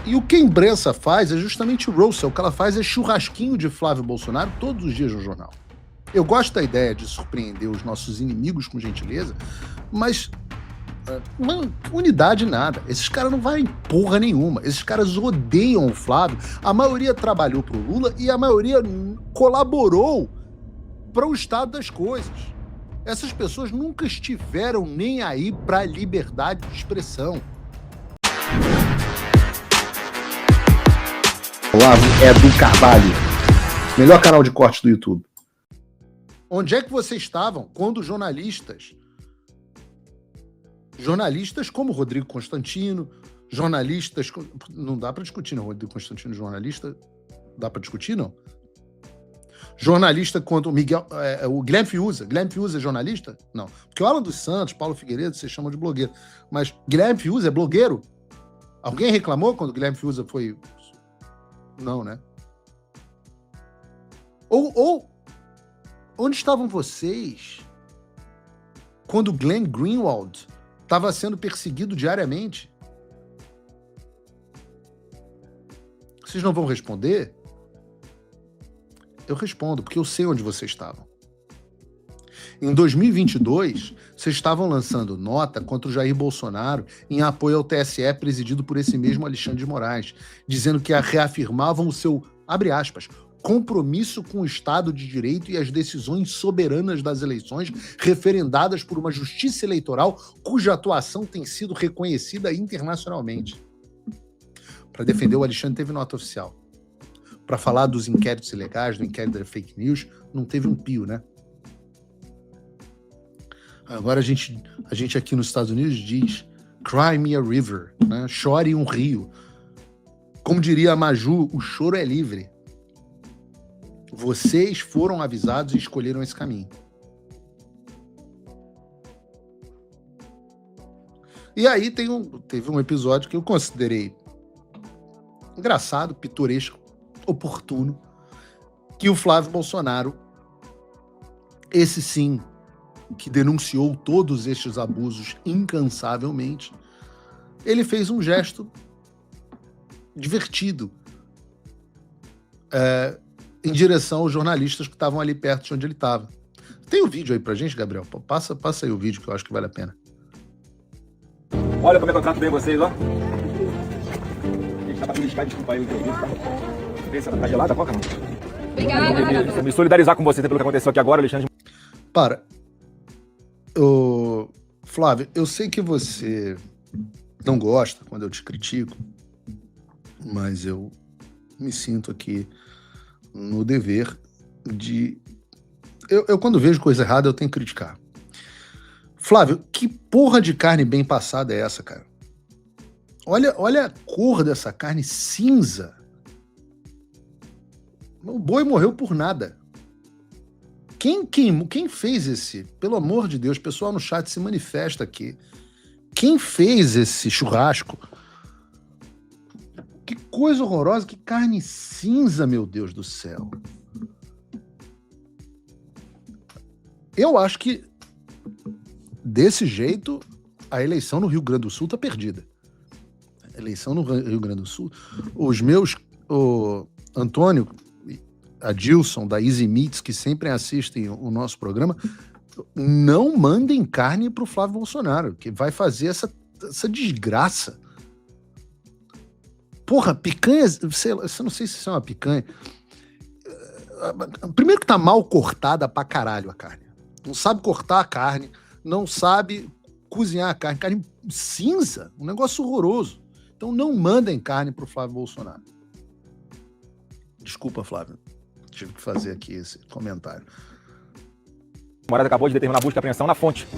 E o que a imprensa faz é justamente o roast. O que ela faz é churrasquinho de Flávio Bolsonaro todos os dias no jornal. Eu gosto da ideia de surpreender os nossos inimigos com gentileza, mas unidade nada. Esses caras não valem porra nenhuma. Esses caras odeiam o Flávio. A maioria trabalhou pro Lula e a maioria colaborou para o estado das coisas. Essas pessoas nunca estiveram nem aí pra liberdade de expressão. Olavo é do Carvalho, melhor canal de corte do YouTube. Onde é que vocês estavam quando jornalistas como Rodrigo Constantino, jornalistas... Não dá para discutir, não. Rodrigo Constantino, jornalista... Dá para discutir, não? Jornalista quanto o Miguel... o Guilherme Fiuza. Guilherme Fiuza é jornalista? Não. Porque o Alan dos Santos, Paulo Figueiredo, vocês chamam de blogueiro. Mas Guilherme Fiuza é blogueiro? Alguém reclamou quando o Guilherme Fiuza foi... Não, né? Ou onde estavam vocês quando Glenn Greenwald estava sendo perseguido diariamente? Vocês não vão responder? Eu respondo, porque eu sei onde vocês estavam. Em 2022, vocês estavam lançando nota contra o Jair Bolsonaro em apoio ao TSE presidido por esse mesmo Alexandre de Moraes, dizendo que reafirmavam o seu, abre aspas, compromisso com o Estado de Direito e as decisões soberanas das eleições referendadas por uma justiça eleitoral cuja atuação tem sido reconhecida internacionalmente. Para defender o Alexandre teve nota oficial. Para falar dos inquéritos ilegais, do inquérito da fake news, não teve um pio, né? Agora a gente aqui nos Estados Unidos diz Cry me a river, né? Chore um rio. Como diria a Maju, o choro é livre. Vocês foram avisados e escolheram esse caminho. E aí teve um episódio que eu considerei engraçado, pitoresco, oportuno, que o Flávio Bolsonaro, esse sim, que denunciou todos estes abusos incansavelmente, ele fez um gesto divertido em direção aos jornalistas que estavam ali perto de onde ele estava. Tem o vídeo aí pra gente, Gabriel? Passa aí o vídeo que eu acho que vale a pena. Olha como é que eu trato bem vocês, ó. Gente, tá pra beliscar, desculpa aí o entrevista, tá? Pensa, tá gelada a coca, não? Obrigada. Me solidarizar com você pelo que aconteceu aqui agora, Alexandre. Para. Flávio, eu sei que você não gosta quando eu te critico, mas eu me sinto aqui no dever de... Eu quando vejo coisa errada, eu tenho que criticar. Flávio, que porra de carne bem passada é essa, cara? Olha a cor dessa carne cinza. O boi morreu por nada. Quem fez esse? Pelo amor de Deus, pessoal no chat se manifesta aqui. Quem fez esse churrasco? Que coisa horrorosa, que carne cinza, meu Deus do céu. Eu acho que desse jeito a eleição no Rio Grande do Sul tá perdida. A eleição no Rio Grande do Sul, o Antônio, Adilson, da Easy Meats, que sempre assistem o nosso programa, não mandem carne pro Flávio Bolsonaro, que vai fazer essa desgraça. Porra, picanha, eu não sei se isso é uma picanha. Primeiro que tá mal cortada pra caralho a carne. Não sabe cortar a carne, não sabe cozinhar a carne cinza, um negócio horroroso. Então não mandem carne pro Flávio Bolsonaro. Desculpa, Flávio. Tive que fazer aqui esse comentário. O Moraes acabou de determinar a busca e apreensão na fonte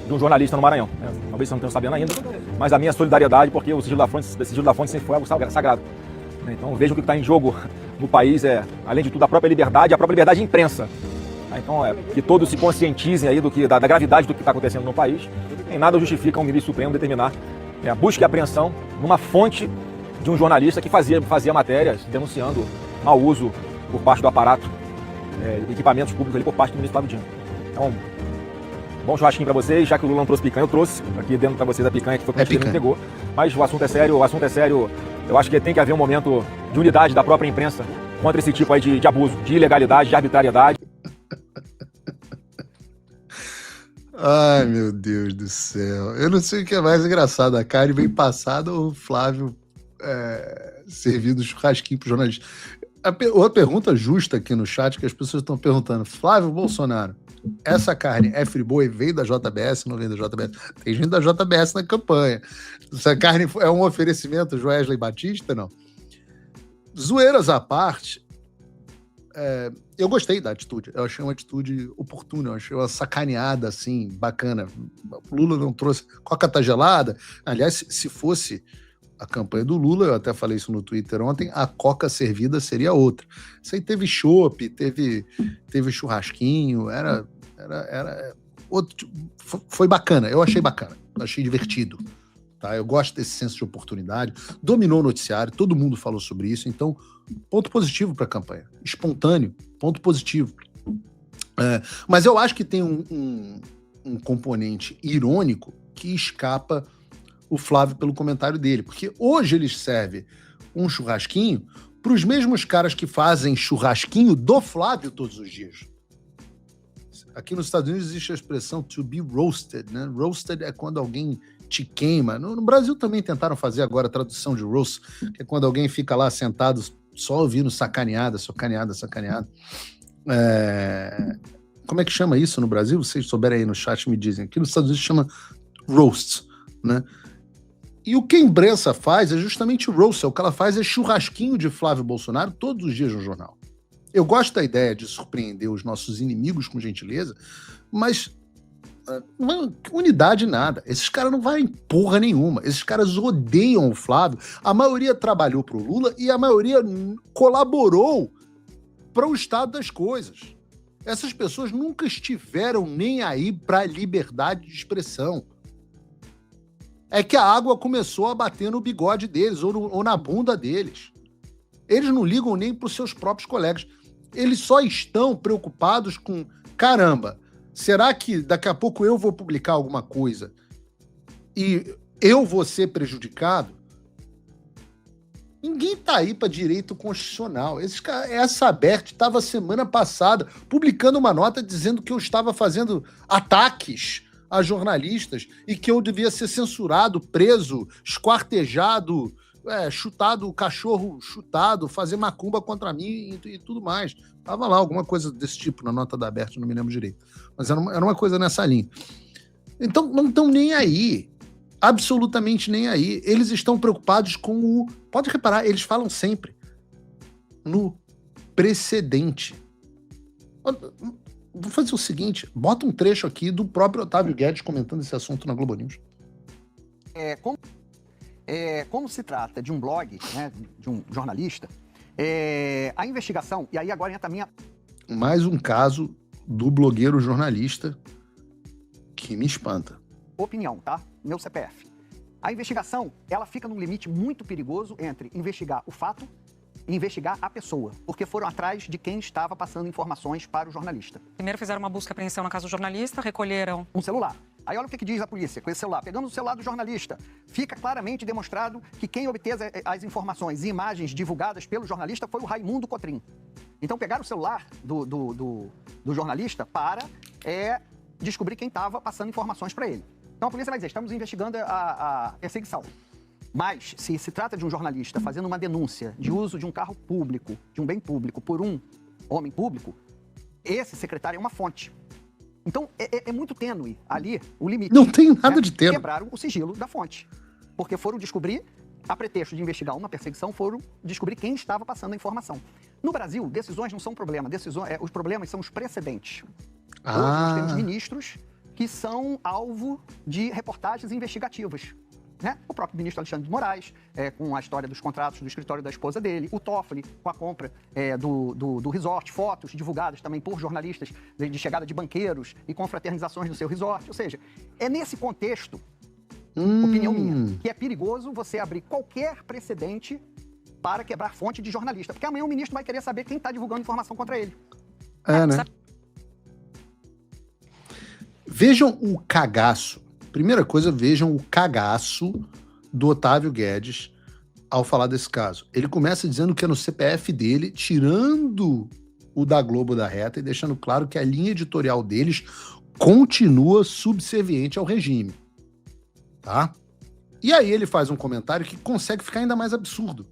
de um jornalista no Maranhão. Talvez vocês não tenham sabendo ainda, mas a minha solidariedade, porque o sigilo da fonte sempre foi algo sagrado. Então veja o que está em jogo no país, além de tudo, a própria liberdade de imprensa. Então que todos se conscientizem aí da gravidade do que está acontecendo no país. Em nada justifica um ministro supremo determinar a busca e apreensão numa fonte de um jornalista que fazia matérias denunciando mau uso por parte do aparato, equipamentos públicos ali por parte do ministro Flávio Dino. Então, bom churrasquinho pra vocês, já que o Lula não trouxe picanha, eu trouxe aqui dentro pra vocês a picanha que foi que a gente pegou. Mas o assunto é sério, Eu acho que tem que haver um momento de unidade da própria imprensa contra esse tipo aí de abuso, de ilegalidade, de arbitrariedade. Ai, meu Deus do céu. Eu não sei o que é mais engraçado, a carne bem passada ou o Flávio servindo churrasquinho pro jornalista. Outra pergunta justa aqui no chat, que as pessoas estão perguntando: Flávio Bolsonaro, essa carne é friboi, veio da JBS, não veio da JBS? Tem gente da JBS na campanha. Essa carne é um oferecimento Joesley Batista? Não. Zoeiras à parte, eu gostei da atitude. Eu achei uma atitude oportuna, eu achei uma sacaneada, assim, bacana. Lula não trouxe... Coca tá gelada? Aliás, se fosse a campanha do Lula, eu até falei isso no Twitter ontem, a Coca servida seria outra. Isso aí teve chopp, teve churrasquinho, era outro, foi bacana, eu achei bacana, achei divertido. Tá? Eu gosto desse senso de oportunidade, dominou o noticiário, todo mundo falou sobre isso, então ponto positivo para a campanha, espontâneo, ponto positivo. Mas eu acho que tem um componente irônico que escapa o Flávio pelo comentário dele, porque hoje ele serve um churrasquinho para os mesmos caras que fazem churrasquinho do Flávio todos os dias. Aqui nos Estados Unidos existe a expressão to be roasted, né? Roasted é quando alguém te queima. No Brasil também tentaram fazer agora a tradução de roast, que é quando alguém fica lá sentado só ouvindo sacaneada. Como é que chama isso no Brasil? Vocês souberem aí no chat me dizem. Aqui nos Estados Unidos chama roast, né? E o que a imprensa faz é justamente o roast. O que ela faz é churrasquinho de Flávio Bolsonaro todos os dias no jornal. Eu gosto da ideia de surpreender os nossos inimigos com gentileza, mas unidade nada. Esses caras não valem porra nenhuma. Esses caras odeiam o Flávio. A maioria trabalhou pro Lula e a maioria colaborou para o estado das coisas. Essas pessoas nunca estiveram nem aí para a liberdade de expressão. É que a água começou a bater no bigode deles ou na bunda deles. Eles não ligam nem para os seus próprios colegas. Eles só estão preocupados com, caramba, será que daqui a pouco eu vou publicar alguma coisa e eu vou ser prejudicado? Ninguém tá aí para direito constitucional. Essa Abert estava semana passada publicando uma nota dizendo que eu estava fazendo ataques a jornalistas e que eu devia ser censurado, preso, esquartejado, chutado, cachorro chutado, fazer macumba contra mim e tudo mais. Tava lá alguma coisa desse tipo na nota da Abert, não me lembro direito. Mas era uma coisa nessa linha. Então, não estão nem aí. Absolutamente nem aí. Eles estão preocupados com o... Pode reparar, eles falam sempre no precedente. Vou fazer o seguinte, bota um trecho aqui do próprio Otávio Guedes comentando esse assunto na Globo News. Como se trata de um blog, né, de um jornalista, a investigação, e aí agora entra a minha... Mais um caso do blogueiro jornalista que me espanta. Opinião, tá? Meu CPF. A investigação, ela fica num limite muito perigoso entre investigar o fato e investigar a pessoa, porque foram atrás de quem estava passando informações para o jornalista. Primeiro fizeram uma busca e apreensão na casa do jornalista, recolheram um celular. Aí olha o que diz a polícia com esse celular. Pegamos o celular do jornalista, fica claramente demonstrado que quem obteve as informações e imagens divulgadas pelo jornalista foi o Raimundo Cotrim. Então pegaram o celular do jornalista para descobrir quem estava passando informações para ele. Então a polícia vai dizer, estamos investigando a perseguição. Mas, se trata de um jornalista fazendo uma denúncia de uso de um carro público, de um bem público, por um homem público, esse secretário é uma fonte. Então, é muito tênue ali o limite. Não tem nada de tênue. Quebraram o sigilo da fonte. Porque foram descobrir, a pretexto de investigar uma perseguição, foram descobrir quem estava passando a informação. No Brasil, decisões não são um problema. Os problemas são os precedentes. Hoje nós temos ministros que são alvo de reportagens investigativas. Né? O próprio ministro Alexandre de Moraes, com a história dos contratos do escritório da esposa dele, o Toffoli, com a compra do resort, fotos divulgadas também por jornalistas de chegada de banqueiros e confraternizações no seu resort. Ou seja, é nesse contexto, opinião minha, que é perigoso você abrir qualquer precedente para quebrar fonte de jornalista, porque amanhã o ministro vai querer saber quem está divulgando informação contra ele. Né? Vejam o cagaço. Primeira coisa, vejam o cagaço do Otávio Guedes ao falar desse caso? Ele começa dizendo que é no CPF dele, tirando o da Globo da Reta e deixando claro que a linha editorial deles continua subserviente ao regime. Tá? E aí ele faz um comentário que consegue ficar ainda mais absurdo.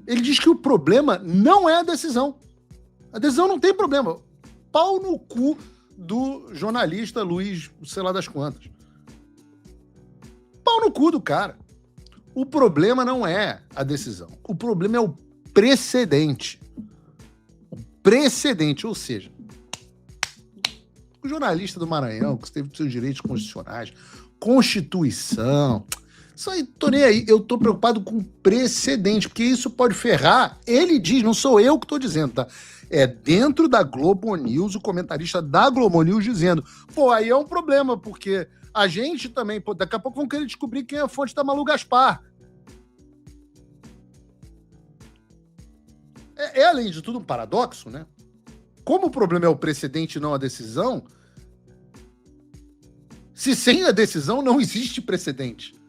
Ele diz que o problema não é a decisão. A decisão não tem problema. Pau no cu do jornalista Luiz, sei lá das quantas. Pau no cu do cara. O problema não é a decisão. O problema é o precedente. O precedente, ou seja, o jornalista do Maranhão, que teve seus direitos constitucionais, Constituição, isso aí, tô nem aí. Eu tô preocupado com precedente, porque isso pode ferrar. Ele diz, não sou eu que tô dizendo, tá? É dentro da Globo News, o comentarista da Globo News dizendo, pô, aí é um problema, porque a gente também, pô, daqui a pouco vão querer descobrir quem é a fonte da Malu Gaspar. É, além de tudo, um paradoxo, né? Como o problema é o precedente e não a decisão, se sem a decisão não existe precedente.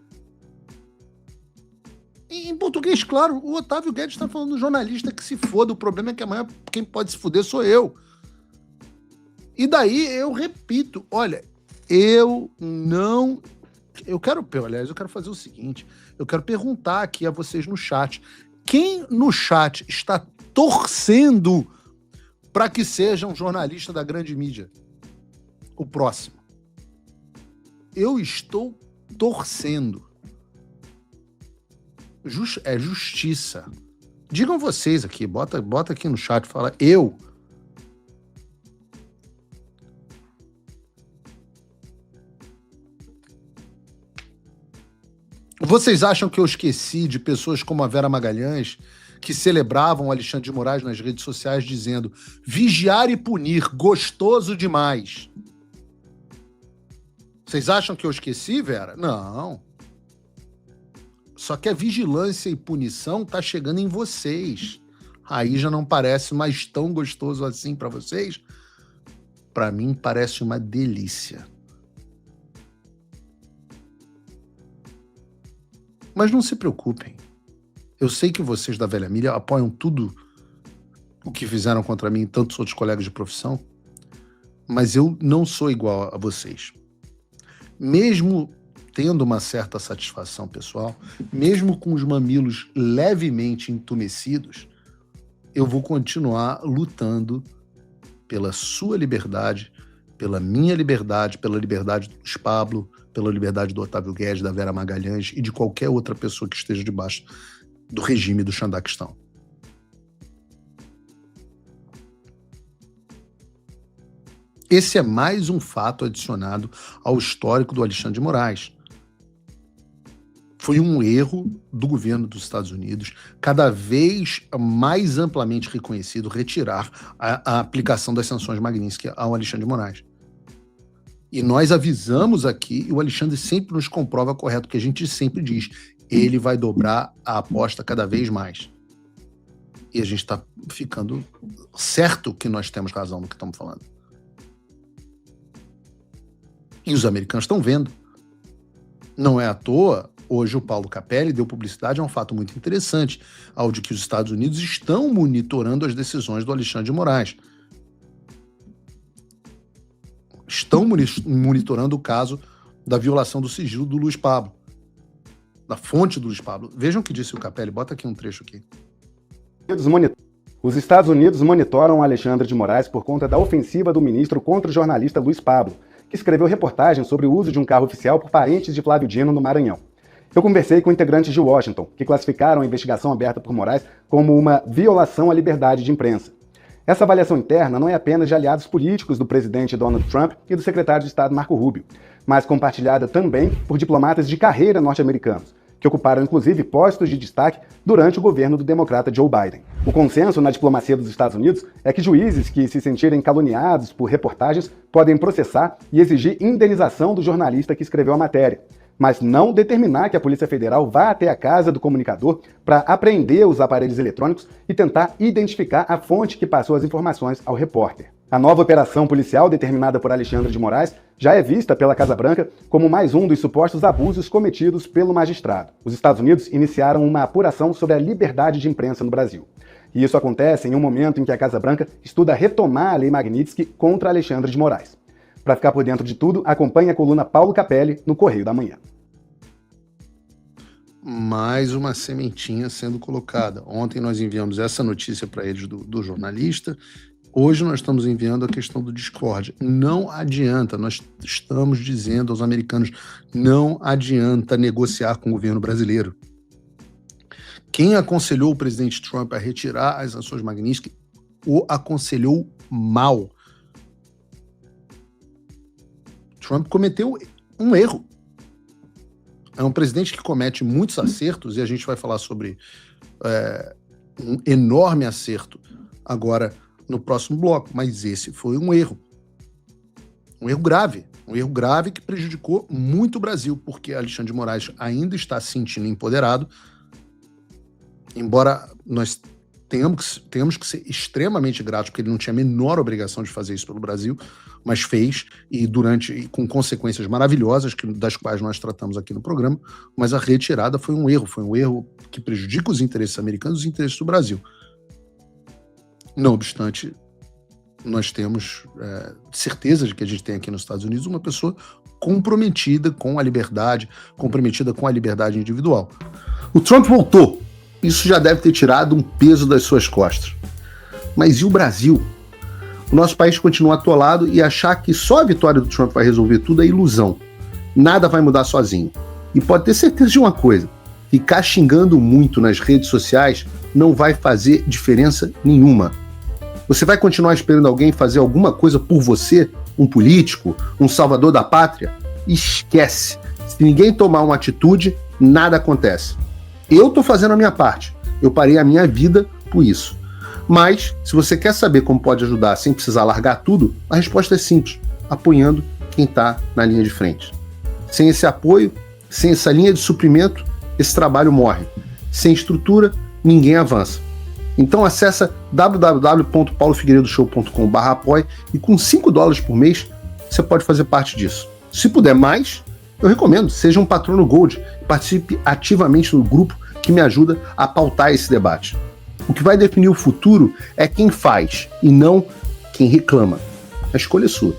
Em português, claro, o Otávio Guedes está falando do jornalista que se foda, o problema é que amanhã quem pode se fuder sou eu. E daí eu repito, olha, eu quero fazer o seguinte, eu quero perguntar aqui a vocês no chat, quem no chat está torcendo para que seja um jornalista da grande mídia? O próximo. Eu estou torcendo. É justiça. Digam vocês aqui, bota aqui no chat, fala eu. Vocês acham que eu esqueci de pessoas como a Vera Magalhães, que celebravam o Alexandre de Moraes nas redes sociais dizendo vigiar e punir, gostoso demais? Vocês acham que eu esqueci, Vera? Não. Só que a vigilância e punição tá chegando em vocês. Aí já não parece mais tão gostoso assim para vocês? Para mim parece uma delícia. Mas não se preocupem. Eu sei que vocês da velha mídia apoiam tudo o que fizeram contra mim e tantos outros colegas de profissão, mas eu não sou igual a vocês. Mesmo tendo uma certa satisfação pessoal, mesmo com os mamilos levemente entumecidos, eu vou continuar lutando pela sua liberdade, pela minha liberdade, pela liberdade do Luiz Pablo, pela liberdade do Otávio Guedes, da Vera Magalhães e de qualquer outra pessoa que esteja debaixo do regime do Xandaquistão. Esse é mais um fato adicionado ao histórico do Alexandre de Moraes. Foi um erro do governo dos Estados Unidos, cada vez mais amplamente reconhecido, retirar a aplicação das sanções Magnitsky ao Alexandre de Moraes. E nós avisamos aqui, e o Alexandre sempre nos comprova correto, que a gente sempre diz, ele vai dobrar a aposta cada vez mais. E a gente está ficando certo que nós temos razão no que estamos falando. E os americanos estão vendo. Não é à toa, hoje o Paulo Capelli deu publicidade a um fato muito interessante, ao de que os Estados Unidos estão monitorando as decisões do Alexandre de Moraes. Estão monitorando o caso da violação do sigilo do Luiz Pablo, da fonte do Luiz Pablo. Vejam o que disse o Capelli, bota aqui um trecho aqui. Os Estados Unidos monitoram Alexandre de Moraes por conta da ofensiva do ministro contra o jornalista Luiz Pablo, que escreveu reportagem sobre o uso de um carro oficial por parentes de Flávio Dino no Maranhão. Eu conversei com integrantes de Washington, que classificaram a investigação aberta por Moraes como uma violação à liberdade de imprensa. Essa avaliação interna não é apenas de aliados políticos do presidente Donald Trump e do secretário de Estado Marco Rubio, mas compartilhada também por diplomatas de carreira norte-americanos, que ocuparam inclusive postos de destaque durante o governo do democrata Joe Biden. O consenso na diplomacia dos Estados Unidos é que juízes que se sentirem caluniados por reportagens podem processar e exigir indenização do jornalista que escreveu a matéria, mas não determinar que a Polícia Federal vá até a casa do comunicador para apreender os aparelhos eletrônicos e tentar identificar a fonte que passou as informações ao repórter. A nova operação policial determinada por Alexandre de Moraes já é vista pela Casa Branca como mais um dos supostos abusos cometidos pelo magistrado. Os Estados Unidos iniciaram uma apuração sobre a liberdade de imprensa no Brasil. E isso acontece em um momento em que a Casa Branca estuda retomar a Lei Magnitsky contra Alexandre de Moraes. Para ficar por dentro de tudo, acompanhe a coluna Paulo Capelli no Correio da Manhã. Mais uma sementinha sendo colocada. Ontem nós enviamos essa notícia para eles do jornalista. Hoje nós estamos enviando a questão do Discord. Não adianta, nós estamos dizendo aos americanos, não adianta negociar com o governo brasileiro. Quem aconselhou o presidente Trump a retirar as sanções Magnitsky o aconselhou mal. Trump cometeu um erro. É um presidente que comete muitos acertos, e a gente vai falar sobre um enorme acerto agora no próximo bloco, mas esse foi um erro. Um erro grave que prejudicou muito o Brasil, porque Alexandre de Moraes ainda está se sentindo empoderado, embora nós temos que ser extremamente gratos, porque ele não tinha a menor obrigação de fazer isso pelo Brasil, mas fez, e com consequências maravilhosas, das quais nós tratamos aqui no programa, mas a retirada foi um erro que prejudica os interesses americanos e os interesses do Brasil. Não obstante, nós temos certeza de que a gente tem aqui nos Estados Unidos uma pessoa comprometida com a liberdade individual. O Trump voltou. Isso já deve ter tirado um peso das suas costas. Mas e o Brasil? O nosso país continua atolado, e achar que só a vitória do Trump vai resolver tudo é ilusão. Nada vai mudar sozinho. E pode ter certeza de uma coisa: ficar xingando muito nas redes sociais não vai fazer diferença nenhuma. Você vai continuar esperando alguém fazer alguma coisa por você? Um político? Um salvador da pátria? Esquece. Se ninguém tomar uma atitude, nada acontece. Eu estou fazendo a minha parte. Eu parei a minha vida por isso. Mas, se você quer saber como pode ajudar sem precisar largar tudo, a resposta é simples: apoiando quem está na linha de frente. Sem esse apoio, sem essa linha de suprimento, esse trabalho morre. Sem estrutura, ninguém avança. Então acessa www.paulofigueiredoshow.com/apoie e com $5 por mês você pode fazer parte disso. Se puder mais, eu recomendo, seja um patrono Gold e participe ativamente no grupo que me ajuda a pautar esse debate. O que vai definir o futuro é quem faz e não quem reclama. A escolha é sua.